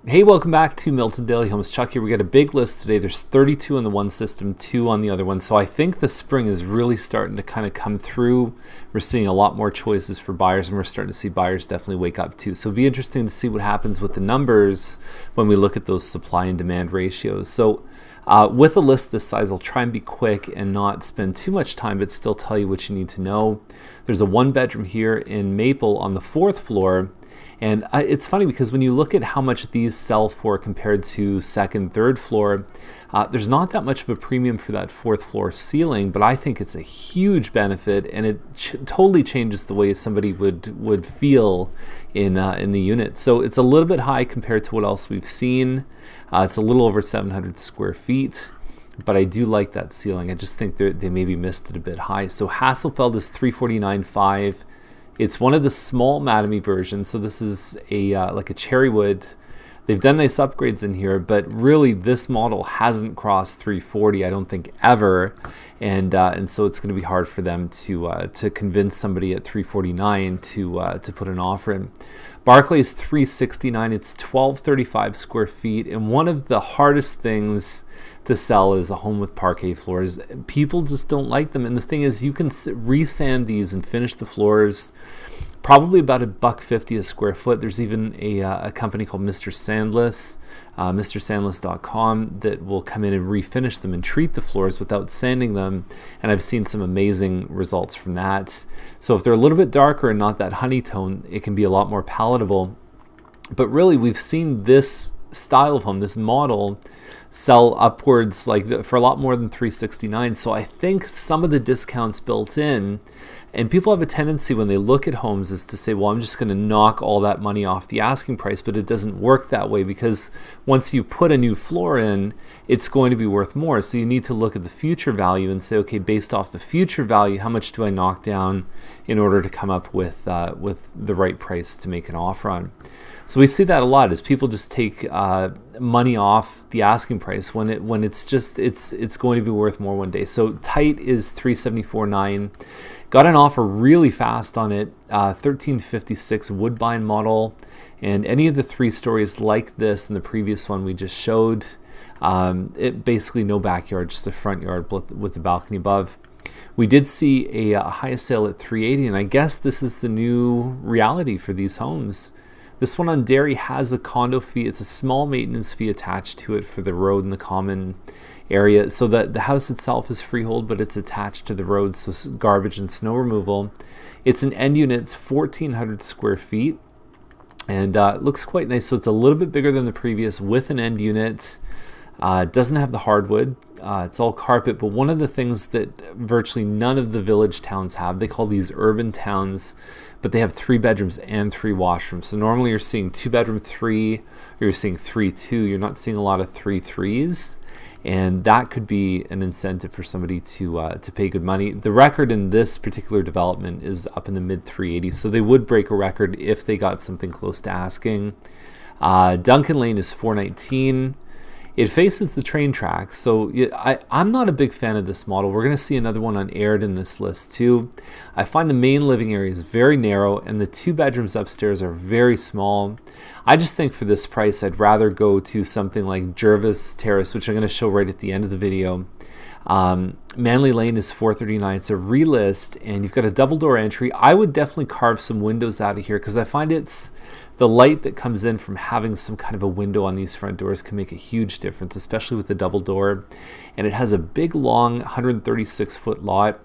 Hey, welcome back to Milton Daily Homes. Chuck here. We got a big list today. There's 32 on the one system, 2 on the other one. So I think the spring is really starting to kind of come through. We're seeing a lot more choices for buyers, and we're starting to see buyers definitely wake up too. So it'll be interesting to see what happens with the numbers when we look at those supply and demand ratios. So with a list this size, I'll try and be quick and not spend too much time, but still tell you what you need to know. There's a 1-bedroom here in Maple on the 4th floor. And it's funny because when you look at how much these sell for compared to 2nd, 3rd floor, there's not that much of a premium for that 4th floor ceiling, but I think it's a huge benefit, and it totally changes the way somebody would feel in the unit. So it's a little bit high compared to what else we've seen. It's a little over 700 square feet. But I do like that ceiling. I just think they maybe missed it a bit high. So Hasselfeld is 349.5. It's one of the small Madame versions, so this is a like a cherry wood. They've done nice upgrades in here, but really this model hasn't crossed 340, I don't think, ever, and so it's going to be hard for them to convince somebody at 349 to put an offer in. Barclay is 369. It's 1235 square feet, and one of the hardest things to sell is a home with parquet floors. People just don't like them, and the thing is, you can resand these and finish the floors probably about $150 a square foot. There's even a company called Mr. Sandless, MrSandless.com, that will come in and refinish them and treat the floors without sanding them, and I've seen some amazing results from that. So if they're a little bit darker and not that honey tone, it can be a lot more palatable. But really, we've seen this style of home, this model, sell upwards like for a lot more than 369. So I think some of the discounts built in, and people have a tendency when they look at homes is to say, well, I'm just going to knock all that money off the asking price, but it doesn't work that way, because once you put a new floor in, it's going to be worth more. So you need to look at the future value and say, okay, based off the future value, how much do I knock down in order to come up with the right price to make an offer on? So we see that a lot, is people just take money off the asking price when it's going to be worth more one day. So Tight is 374.9. Got an offer really fast on it, 1356 Woodbine model, and any of the 3 stories like this in the previous one we just showed, it basically no backyard, just a front yard with the balcony above. We did see a highest sale at 380, and I guess this is the new reality for these homes. This one on Derry has a condo fee. It's a small maintenance fee attached to it for the road and the common area. So that the house itself is freehold, but it's attached to the road, so garbage and snow removal. It's an end unit. It's 1,400 square feet, and it looks quite nice. So it's a little bit bigger than the previous with an end unit. It doesn't have the hardwood. It's all carpet, but one of the things that virtually none of the village towns have, they call these urban towns, but they have 3 bedrooms and 3 washrooms. So normally you're seeing 2-bedroom 3, or you're seeing 3-2. You're not seeing a lot of 3-3s, and that could be an incentive for somebody to pay good money. The record in this particular development is up in the mid 380s, so they would break a record if they got something close to asking. Duncan Lane is 419. It faces the train tracks, so I'm not a big fan of this model. We're going to see another one on Aired in this list too. I find the main living area is very narrow, and the 2 bedrooms upstairs are very small. I just think for this price, I'd rather go to something like Jervis Terrace, which I'm going to show right at the end of the video. Manley Lane is 439. It's a relist, and you've got a double door entry. I would definitely carve some windows out of here, because I find it's the light that comes in from having some kind of a window on these front doors can make a huge difference, especially with the double door. And it has a big, long 136-foot lot.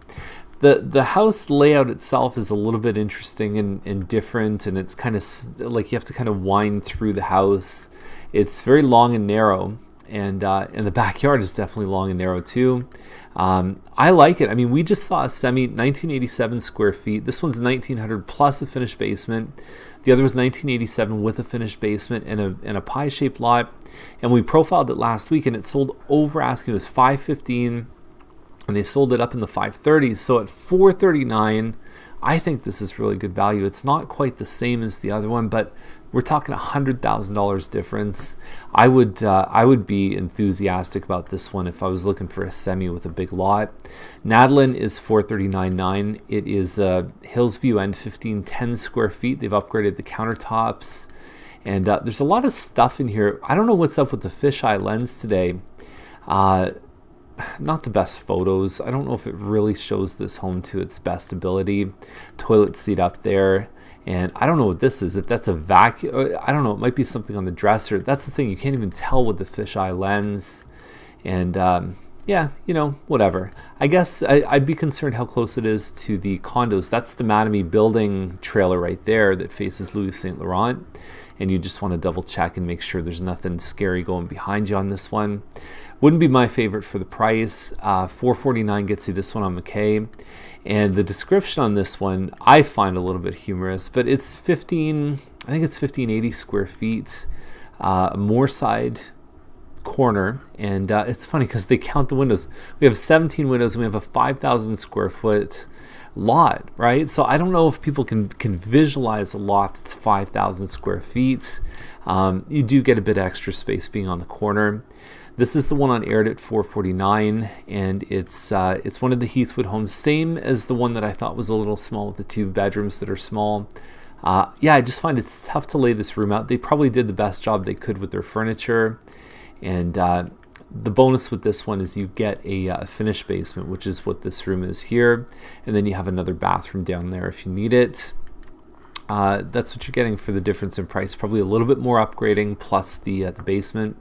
The house layout itself is a little bit interesting and different, and it's kind of like you have to kind of wind through the house. It's very long and narrow, and the backyard is definitely long and narrow too. I like it. I mean, we just saw a semi 1987 square feet. This one's 1900 plus a finished basement. The other was 1987 with a finished basement and a pie-shaped lot. And we profiled it last week, and it sold over asking. It was $515, and they sold it up in the 530s. So at $439, I think this is really good value. It's not quite the same as the other one, but we're talking $100,000 difference. I would be enthusiastic about this one if I was looking for a semi with a big lot. Nadlin is 439.9. It is Hillsview End 1510 square feet. They've upgraded the countertops, And there's a lot of stuff in here. I don't know what's up with the fisheye lens today. Not the best photos. I don't know if it really shows this home to its best ability. Toilet seat up there. And I don't know what this is. If that's a vacuum, I don't know. It might be something on the dresser. That's the thing. You can't even tell with the fisheye lens. And yeah, you know, whatever. I guess I'd be concerned how close it is to the condos. That's the Mattamy building trailer right there that faces Louis Saint Laurent. And you just want to double check and make sure there's nothing scary going behind you on this one. Wouldn't be my favorite for the price. $449 gets you this one on McKay. And the description on this one I find a little bit humorous, but it's 1580 square feet, moorside corner. And it's funny because they count the windows. We have 17 windows and we have a 5,000 square foot lot, right? So I don't know if people can visualize a lot that's 5,000 square feet. You do get a bit extra space being on the corner. This is the one on aired at $449, and it's one of the Heathwood homes, same as the one that I thought was a little small with the 2 bedrooms that are small. Yeah, I just find it's tough to lay this room out. They probably did the best job they could with their furniture, and the bonus with this one is you get a finished basement, which is what this room is here, and then you have another bathroom down there if you need it. That's what you're getting for the difference in price. Probably a little bit more upgrading plus the basement.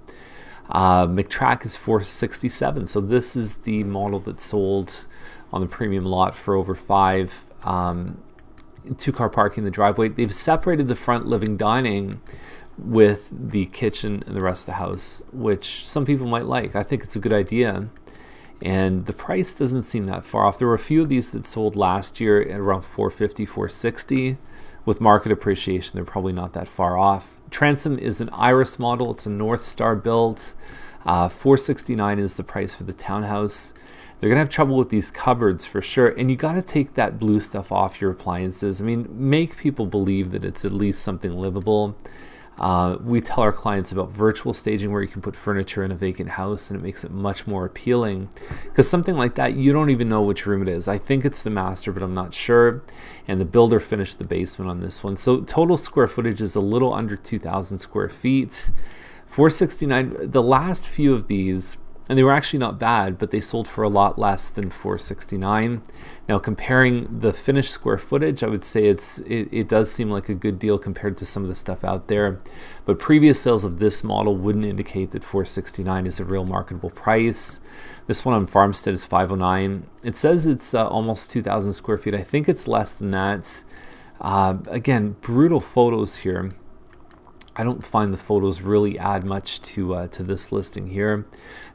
McTrack is $467, so this is the model that sold on the premium lot for over $5. 2-car parking in the driveway. They've separated the front living dining with the kitchen and the rest of the house, which some people might like. I think it's a good idea, and the price doesn't seem that far off. There were a few of these that sold last year at around $450, $460. With market appreciation, they're probably not that far off. Transom is an Iris model. It's a North Star built. $469 is the price for the townhouse. They're going to have trouble with these cupboards for sure. And you got to take that blue stuff off your appliances. I mean, make people believe that it's at least something livable. We tell our clients about virtual staging where you can put furniture in a vacant house and it makes it much more appealing, because something like that, you don't even know which room it is. I think it's the master, but I'm not sure. And the builder finished the basement on this one. So total square footage is a little under 2,000 square feet. $469, the last few of these, and they were actually not bad, but they sold for a lot less than $469. Now, comparing the finished square footage, I would say it does seem like a good deal compared to some of the stuff out there. But previous sales of this model wouldn't indicate that $469 is a real marketable price. This one on Farmstead is $509. It says it's almost 2,000 square feet. I think it's less than that. Again, brutal photos here. I don't find the photos really add much to this listing here.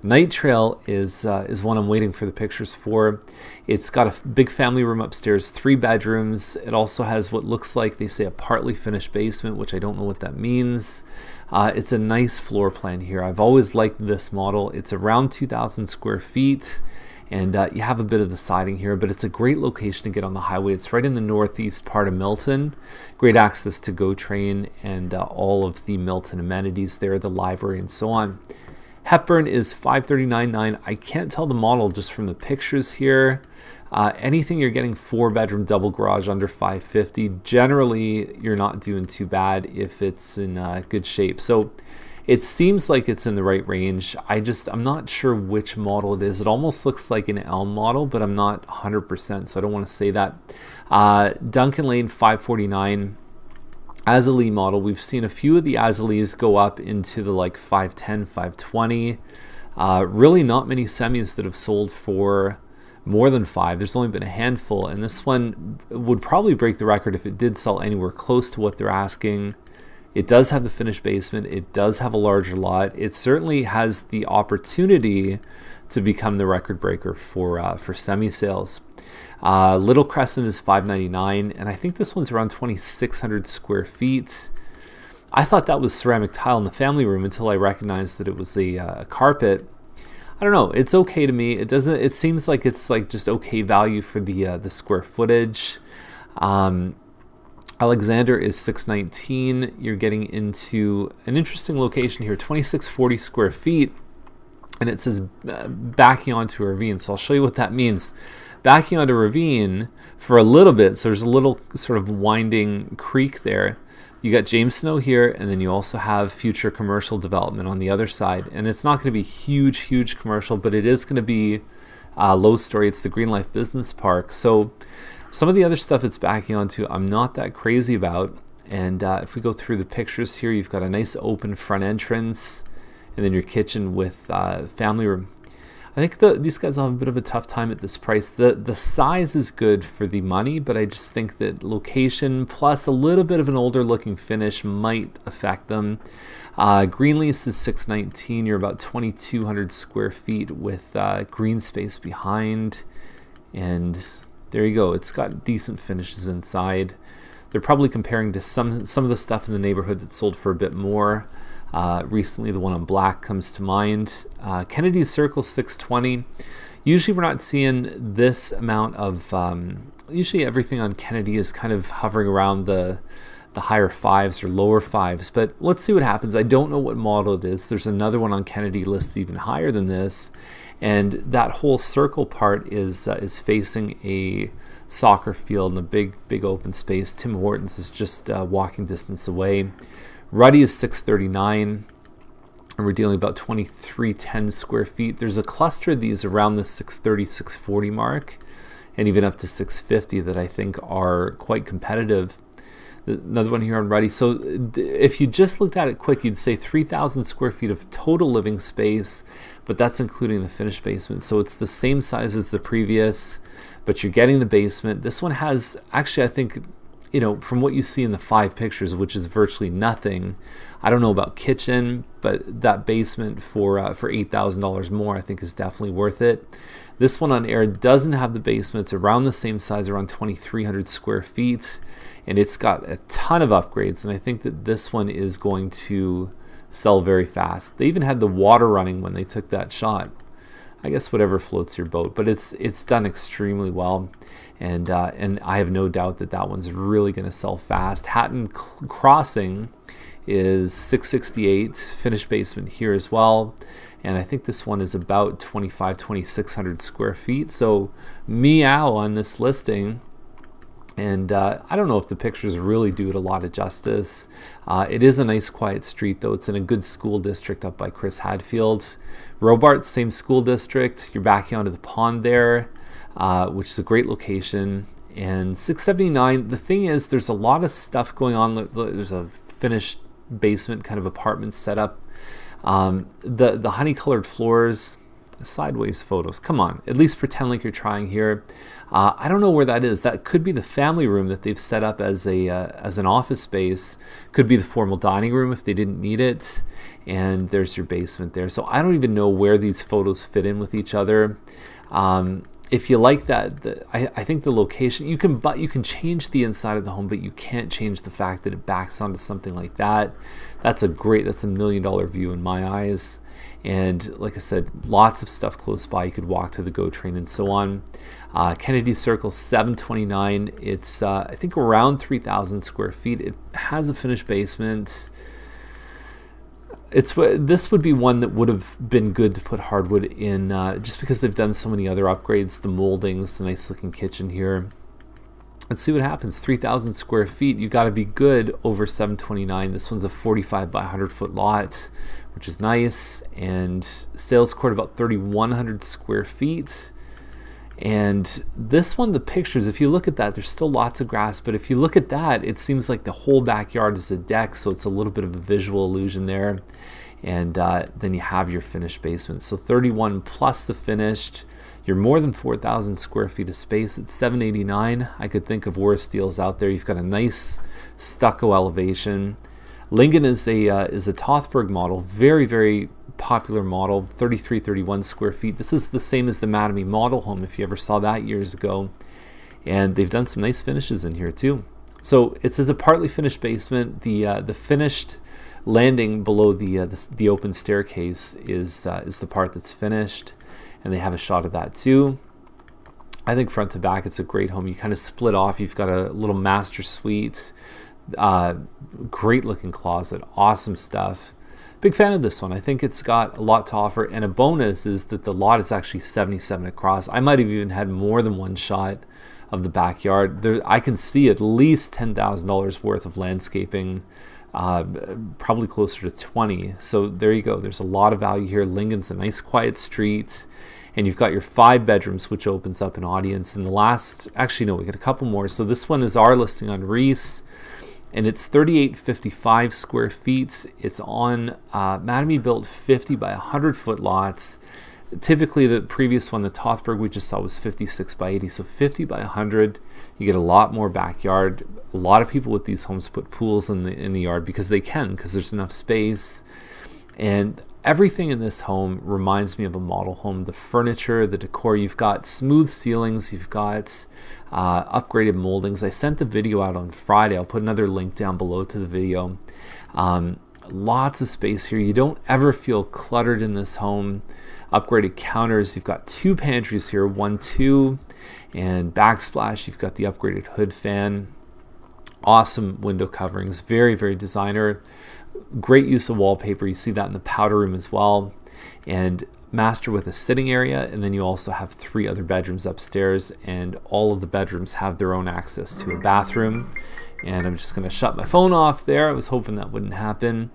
Night Trail is one I'm waiting for the pictures for. It's got a big family room upstairs, 3 bedrooms. It also has what looks like, they say, a partly finished basement, which I don't know what that means. It's a nice floor plan here. I've always liked this model. It's around 2,000 square feet. And you have a bit of the siding here, but it's a great location to get on the highway. It's right in the northeast part of Milton. Great access to GO Train and all of the Milton amenities there, the library and so on. Hepburn is $539.9. I can't tell the model just from the pictures here. Anything you're getting 4-bedroom double garage under $550. Generally, you're not doing too bad if it's in good shape. So it seems like it's in the right range. I'm not sure which model it is. It almost looks like an Elm model, but I'm not 100%, so I don't want to say that. Duncan Lane, $549. Azalee model. We've seen a few of the Azalees go up into the like $510, $520. Really not many semis that have sold for more than $5. There's only been a handful, and this one would probably break the record if it did sell anywhere close to what they're asking. It does have the finished basement. It does have a larger lot. It certainly has the opportunity to become the record breaker for semi-sales. Little Crescent is $599, and I think this one's around 2,600 square feet. I thought that was ceramic tile in the family room until I recognized that it was a carpet. I don't know. It's okay to me. It seems like it's like just okay value for the square footage. Alexander is $619. You're getting into an interesting location here, 2,640 square feet, and it says backing onto a ravine. So I'll show you what that means. Backing onto a ravine for a little bit, so there's a little sort of winding creek there. You got James Snow here, and then you also have future commercial development on the other side. And it's not going to be huge commercial, but it is going to be low story. It's the Green Life Business Park. So some of the other stuff it's backing onto, I'm not that crazy about. And if we go through the pictures here, you've got a nice open front entrance, and then your kitchen with family room. I think these guys will have a bit of a tough time at this price. The size is good for the money, but I just think that location plus a little bit of an older looking finish might affect them. Green lease is $619. You're about 2,200 square feet with green space behind. And there you go. It's got decent finishes inside. They're probably comparing to some of the stuff in the neighborhood that sold for a bit more. Recently, the one on Black comes to mind. Kennedy Circle 620. Usually we're not seeing this amount of, usually everything on Kennedy is kind of hovering around the higher fives or lower fives, but let's see what happens. I don't know what model it is. There's another one on Kennedy listed even higher than this, and that whole circle part is facing a soccer field and a big open space. Tim Hortons is just walking distance away. Ruddy is 639, and we're dealing about 2,310 square feet. There's a cluster of these around the 630, 640 mark, and even up to 650 that I think are quite competitive. Another one here on Ruddy. So if you just looked at it quick, you'd say 3,000 square feet of total living space, but that's including the finished basement. So it's the same size as the previous, but you're getting the basement. This one has, actually, I think, you know, from what you see in the 5 pictures, which is virtually nothing. I don't know about kitchen, but that basement for $8,000 more, I think is definitely worth it. This one on air doesn't have the basement. It's around the same size, around 2,300 square feet, and it's got a ton of upgrades. And I think that this one is going to sell very fast. They even had the water running when they took that shot. I guess whatever floats your boat, but it's done extremely well. And I have no doubt that one's really going to sell fast. Hatton Crossing is 668, finished basement here as well. And I think this one is about 2,600 square feet. So meow on this listing. And I don't know if the pictures really do it a lot of justice. It is a nice quiet street though. It's in a good school district up by Chris Hadfield. Robarts, same school district. You're backing onto the pond there. Which is a great location. And 679, the thing is, there's a lot of stuff going on. There's a finished basement kind of apartment setup. The honey-colored floors, sideways photos. Come on, at least pretend like you're trying here. I don't know where that is. That could be the family room that they've set up as an office space. Could be the formal dining room if they didn't need it. And there's your basement there. So I don't even know where these photos fit in with each other. If you like that, I think the location, you can change the inside of the home, but you can't change the fact that it backs onto something like that. That's a $1 million view in my eyes. And like I said, lots of stuff close by. You could walk to the GO train and so on. Kennedy Circle 729. It's I think around 3,000 square feet. It has a finished basement. This would be one that would have been good to put hardwood in, just because they've done so many other upgrades, the moldings, the nice looking kitchen here. Let's see what happens. 3,000 square feet. You got to be good over 729. This one's a 45 by 100 foot lot, which is nice, and sales court about 3,100 square feet. And this one, the pictures, if you look at that, there's still lots of grass, but if you look at that, it seems like the whole backyard is a deck, so it's a little bit of a visual illusion there. And then you have your finished basement. So 31 plus the finished, you're more than 4,000 square feet of space. It's 789. I could think of worse deals out there. You've got a nice stucco elevation. Lingen is a Tothberg model, very, very popular model, 31 square feet. This is the same as the Mattamy model home, if you ever saw that years ago. And they've done some nice finishes in here too. So it says a partly finished basement. The finished landing below the open staircase is the part that's finished, and they have a shot of that too. I think front to back, it's a great home. You kind of split off. You've got a little master suite, great looking closet, awesome stuff. Big fan of this one. I think it's got a lot to offer, and a bonus is that the lot is actually 77 across. I might have even had more than one shot of the backyard. I can see at least $10,000 worth of landscaping, probably closer to 20. So there you go. There's a lot of value here. Lingon's a nice quiet street. And you've got your 5 bedrooms, which opens up an audience. And the last, actually, no, we got a couple more. So this one is our listing on Reese, and it's 3855 square feet. It's on Mattamy built 50 by 100 foot lots. Typically, the previous one, the Tothberg we just saw, was 56 by 80. So 50 by 100, you get a lot more backyard. A lot of people with these homes put pools in the yard because they can, because there's enough space. And everything in this home reminds me of a model home. The furniture, the decor, you've got smooth ceilings, you've got upgraded moldings. I sent the video out on Friday. I'll put another link down below to the video. Lots of space here. You don't ever feel cluttered in this home. Upgraded counters. You've got 2 pantries here, 1, 2, and backsplash. You've got the upgraded hood fan. Awesome window coverings. Very, very designer. Great use of wallpaper. You see that in the powder room as well. And master with a sitting area, and then you also have 3 other bedrooms upstairs, and all of the bedrooms have their own access to a bathroom. And I'm just going to shut my phone off there. I was hoping that wouldn't happen.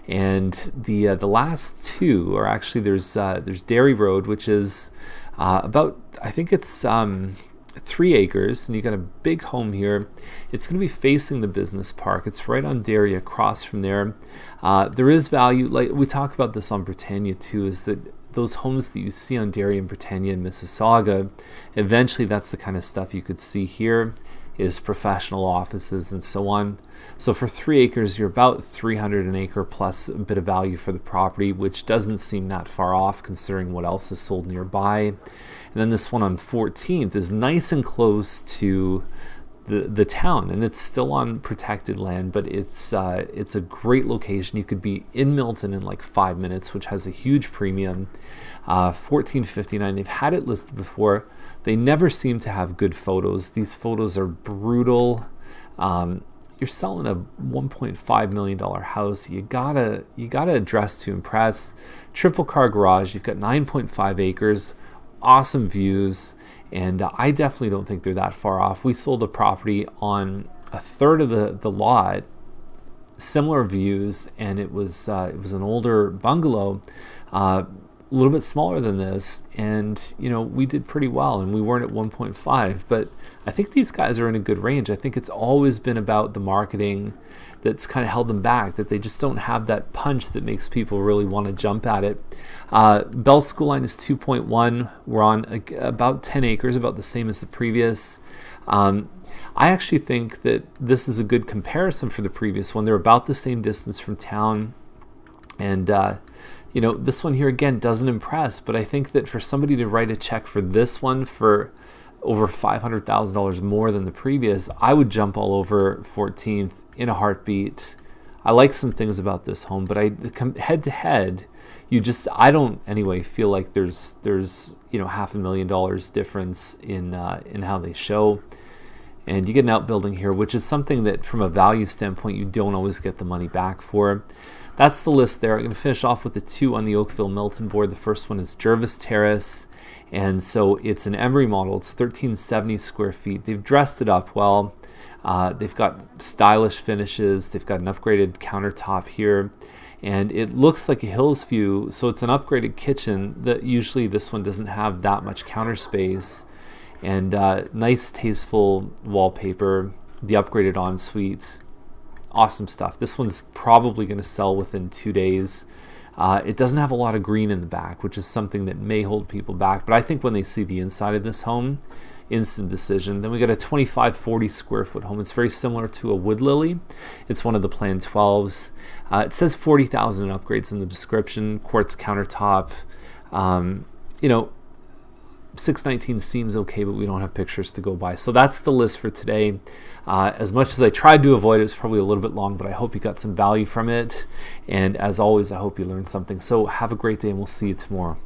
And the last 2 are actually, there's Dairy Road, which is about, I think it's 3 acres, and you got a big home here. It's going to be facing the business park. It's right on Dairy, across from there. There is value, like we talk about this on Britannia too, is that those homes that you see on Dairy and Britannia and Mississauga, eventually that's the kind of stuff you could see here, is professional offices and so on. So for 3 acres, you're about 300 an acre plus a bit of value for the property, which doesn't seem that far off considering what else is sold nearby. And then this one on 14th is nice and close to the town, and it's still on protected land, but it's a great location. You could be in Milton in like 5 minutes, which has a huge premium. 1459, they've had it listed before. They never seem to have good photos. These photos are brutal. You're selling a $1.5 million house. You gotta dress to impress. Triple car garage. You've got 9.5 acres. Awesome views, and I definitely don't think they're that far off. We sold a property on a third of the lot, similar views, and it was an older bungalow, a little bit smaller than this, and we did pretty well, and we weren't at 1.5, but I think these guys are in a good range. I think it's always been about the marketing that's kind of held them back, that they just don't have that punch that makes people really want to jump at it. Bell School Line is 2.1. We're on about 10 acres, about the same as the previous. I actually think that this is a good comparison for the previous one. They're about the same distance from town, and this one here again doesn't impress, but I think that for somebody to write a check for this one for over $500,000 more than the previous, I would jump all over 14th in a heartbeat. I like some things about this home, but head to head, I don't anyway feel like there's $500,000 difference in how they show. And you get an outbuilding here, which is something that from a value standpoint you don't always get the money back for. That's the list there. I'm going to finish off with the 2 on the Oakville Milton board. The first one is Jervis Terrace, and so it's an Emery model. It's 1370 square feet. They've dressed it up well. They've got stylish finishes. They've got an upgraded countertop here, and it looks like a Hills view. So it's an upgraded kitchen. That usually this one doesn't have that much counter space, and nice tasteful wallpaper. The upgraded ensuite. Awesome stuff. This one's probably going to sell within 2 days. It doesn't have a lot of green in the back, which is something that may hold people back. But I think when they see the inside of this home, instant decision. Then we got a 2540 square foot home. It's very similar to a Wood Lily. It's one of the Plan 12s. It says 40,000 in upgrades in the description. Quartz countertop. 619 seems okay, but we don't have pictures to go by. So that's the list for today. As much as I tried to avoid it, was probably a little bit long, but I hope you got some value from it. And as always, I hope you learned something. So have a great day, and we'll see you tomorrow.